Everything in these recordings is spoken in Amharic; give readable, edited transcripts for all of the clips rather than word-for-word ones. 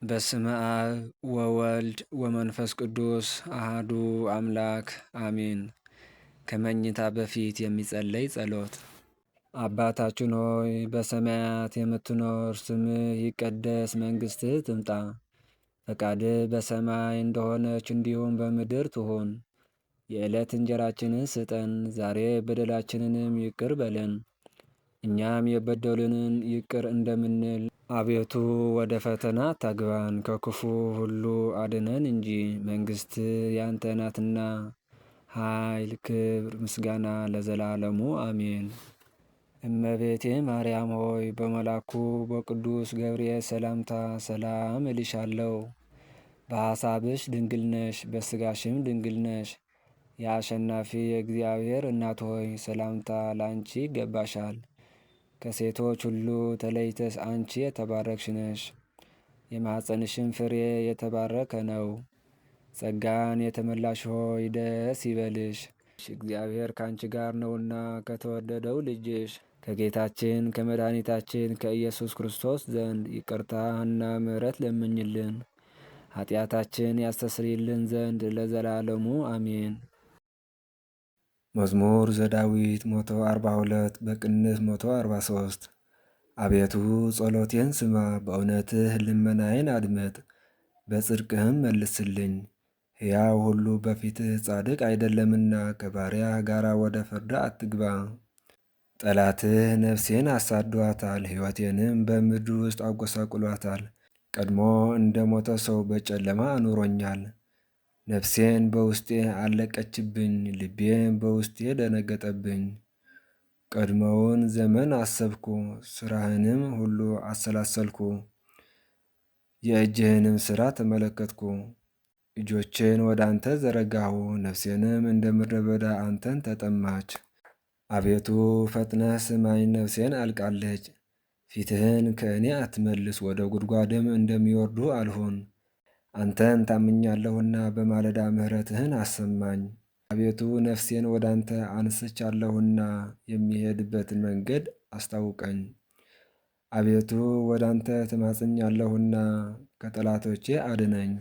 በስመ አብ ወወልድ ወመንፈስ ቅዱስ አህዱ አምላክ አሜን። ከመኝታ በፊት የሚጸለይ ጸሎት። አባታችን ሆይ በሰማያት የምትኖር፣ ስምህ ይቀደስ፣ መንግሥትህ ትምጣ፣ ፈቃድህ በሰማይ እንደሆነች እንዲሁም በምድር ትሁን። የዕለት እንጀራችንን ስጠን ዛሬ፣ በደላችንንም ይቅር በለን እኛም የበደሉንን ይቅር እንደምንል። አቤቱ ወደ ፈተና አታግባን፣ ከክፉ ሁሉ አድነን እንጂ መንግሥት ያንተ ናትና፣ ኃይል፣ ክብር፣ ምስጋና ለዘላለሙ አሜን። እመቤቴ ማርያም ሆይ በመልአኩ በቅዱስ ገብርኤል ሰላምታ ሰላም እልሻለሁ። በሐሳብሽ ድንግል ነሽ፣ በሥጋሽም ድንግል ነሽ። የአሸናፊ የእግዚአብሔር እናት ሆይ ሰላምታ ለአንቺ ይገባሻል። ከሴቶች ሁሉ ተለይተሽ አንቺ የተባረክሽ ነሽ። የማኅፀንሽም ፍሬ የተባረከ ነው። ጸጋን የተመላሽ ሆይ ደስ ይበልሽ፣ እግዚአብሔር ከአንቺ ጋር ነውና ከተወደደው ልጅሽ ከጌታችን ከመድኃኒታችን ከኢየሱስ ክርስቶስ ዘንድ ይቅርታና ምሕረት ለምኝልን ኃጢአታችን ያስተስርይልን ዘንድ ለዘላለሙ አሜን። መዝሙር ዘዳዊት 142 በቅንፍ 143 አቤቱ ጸሎቴን ስማ፣ በእውነትህ ልመናዬን አድምጥ፣ በጽድቅህም መልስልኝ። ሕያው ሁሉ በፊትህ ጻድቅ አይደለምና ከባሪያህ ጋር ወደ ፍርድ አትግባ። ጠላትህ ነፍሴን አሳዷታል፣ ሕይወቴንም በምድር ውስጥ አጎሳቁሏታል። ቀድሞ እንደ ሞተ ሰው በጨለማ አኑሮኛል። ነፍሴን በውስጤ አለቀችብኝ፣ ልቤም በውስጤ ደነገጠብኝ። ቀድሞውን ዘመን አሰብኩ፣ ሥራህንም ሁሉ አሰላሰልኩ። የእጅህንም ሥራ ተመለከትኩ። እጆቼን ወደ አንተ ዘረጋሁ፣ ነፍሴንም እንደ ምድረ በዳ አንተን ተጠማች። አቤቱ ፈጥነህ ስማኝ፣ ነፍሴን አልቃለች። ፊትህን ከእኔ አትመልስ፣ ወደ ጉድጓድም እንደሚወርዱ አልሁን። አንተን ታምኛለሁና በማለዳ ምሕረትህን አሰማኝ። አቤቱ ነፍሴን ወደ አንተ አንስቻለሁና የሚሄድበትን መንገድ አስታውቀኝ። አቤቱ ወደ አንተ ተማጽኛለሁና ከጠላቶቼ አድነኝ።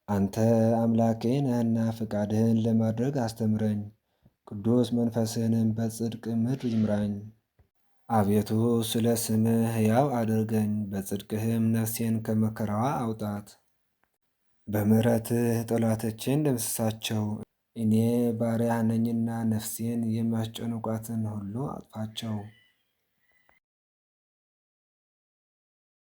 አንተ አምላኬ ነህና ፈቃድህን ለማድረግ አስተምረኝ፣ ቅዱስ መንፈስህንም በጽድቅ ምድር ይምራኝ። አቤቱ ስለ ስምህ ሕያው አድርገኝ፣ በጽድቅህም ነፍሴን ከመከራዋ አውጣት። በምሕረትህ ጠላቶቼን ደምስሳቸው፣ እኔ ባሪያህ ነኝና ነፍሴን የሚያስጨንቋትን ሁሉ አጥፋቸው።